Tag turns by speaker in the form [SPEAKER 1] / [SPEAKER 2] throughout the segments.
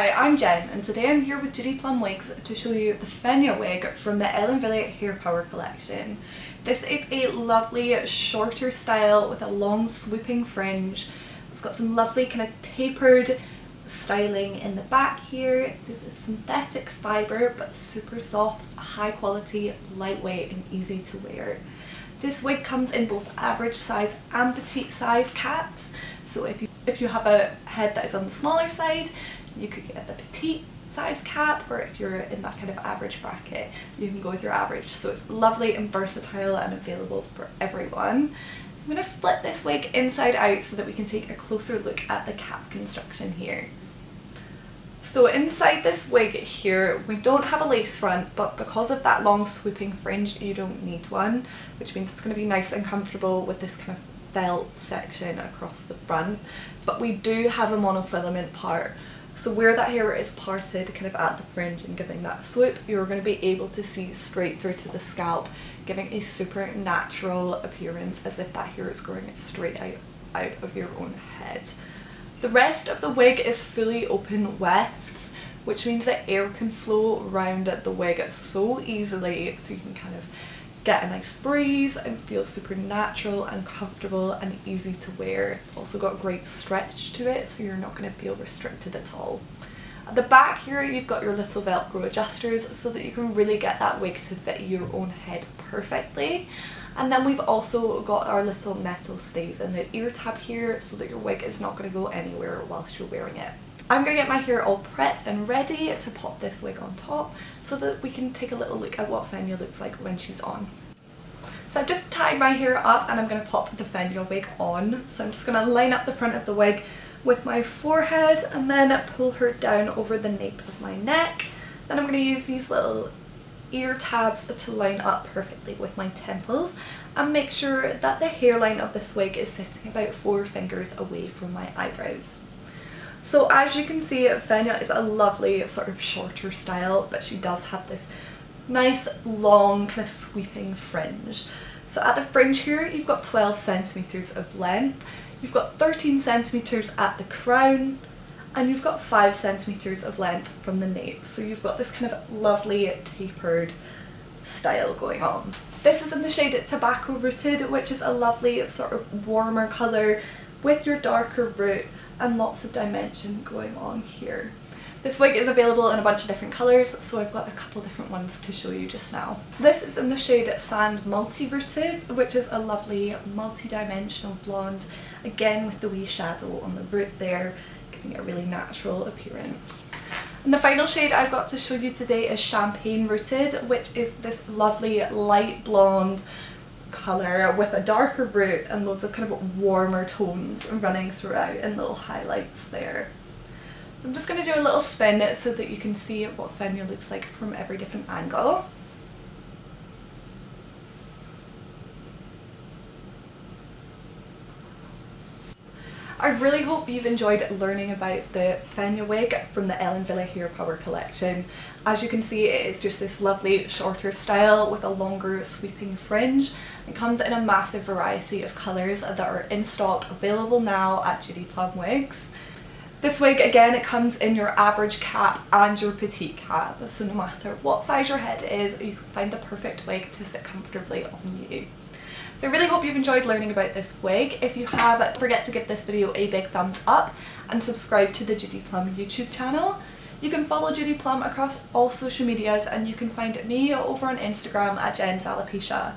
[SPEAKER 1] Hi, I'm Jen and today I'm here with Judy Plum Wigs to show you the Fenja wig from the Wille Hair Power collection. This is a lovely shorter style with a long swooping fringe. It's got some lovely kind of tapered styling in the back here. This is synthetic fibre but super soft, high quality, lightweight and easy to wear. This wig comes in both average size and petite size caps, so if you have a head that is on the smaller side, you could get the petite size cap, or if you're in that kind of average bracket, you can go with your average. So it's lovely and versatile and available for everyone. So I'm going to flip this wig inside out so that we can take a closer look at the cap construction here. So inside this wig here, we don't have a lace front, but because of that long swooping fringe, you don't need one, which means it's going to be nice and comfortable with this kind of felt section across the front. But we do have a monofilament part, so where that hair is parted kind of at the fringe and giving that swoop, you're going to be able to see straight through to the scalp, giving a super natural appearance as if that hair is growing straight out of your own head. The rest of the wig is fully open wefts, which means that air can flow around the wig so easily, so you can kind of get a nice breeze and feel super natural and comfortable and easy to wear. It's also got great stretch to it, so you're not going to feel restricted at all. At the back here, you've got your little Velcro adjusters so that you can really get that wig to fit your own head perfectly. And then we've also got our little metal stays in the ear tab here so that your wig is not going to go anywhere whilst you're wearing it. I'm going to get my hair all prepped and ready to pop this wig on top so that we can take a little look at what Fenja looks like when she's on. So I've just tied my hair up and I'm going to pop the Fenja wig on. So I'm just going to line up the front of the wig with my forehead and then pull her down over the nape of my neck. Then I'm going to use these little ear tabs to line up perfectly with my temples and make sure that the hairline of this wig is sitting about 4 fingers away from my eyebrows. So as you can see, Fenja is a lovely sort of shorter style, but she does have this nice long kind of sweeping fringe. So at the fringe here, you've got 12 centimeters of length, you've got 13 centimeters at the crown, and you've got 5 centimeters of length from the nape. So you've got this kind of lovely tapered style going on. This is in the shade Tobacco Rooted, which is a lovely sort of warmer colour with your darker root and lots of dimension going on here. This wig is available in a bunch of different colours, so I've got a couple different ones to show you just now. This is in the shade Sand Multi Rooted, which is a lovely multi-dimensional blonde, again with the wee shadow on the root there, giving it a really natural appearance. And the final shade I've got to show you today is Champagne Rooted, which is this lovely light blonde colour with a darker root and loads of kind of warmer tones running throughout and little highlights there. So I'm just going to do a little spin so that you can see what Fenja looks like from every different angle. I really hope you've enjoyed learning about the Fenja wig from the Wille Hair Power collection. As you can see, it is just this lovely shorter style with a longer sweeping fringe. It comes in a massive variety of colours that are in stock, available now at Judy Plum Wigs. This wig, again, it comes in your average cap and your petite cap, so no matter what size your head is, you can find the perfect wig to sit comfortably on you. So I really hope you've enjoyed learning about this wig. If you have, don't forget to give this video a big thumbs up and subscribe to the Judy Plum YouTube channel. You can follow Judy Plum across all social medias, and you can find me over on Instagram at Jen's Alopecia.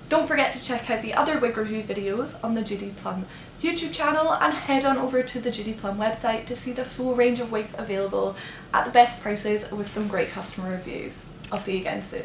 [SPEAKER 1] Don't forget to check out the other wig review videos on the Judy Plum YouTube channel, and head on over to the Judy Plum website to see the full range of wigs available at the best prices with some great customer reviews. I'll see you again soon.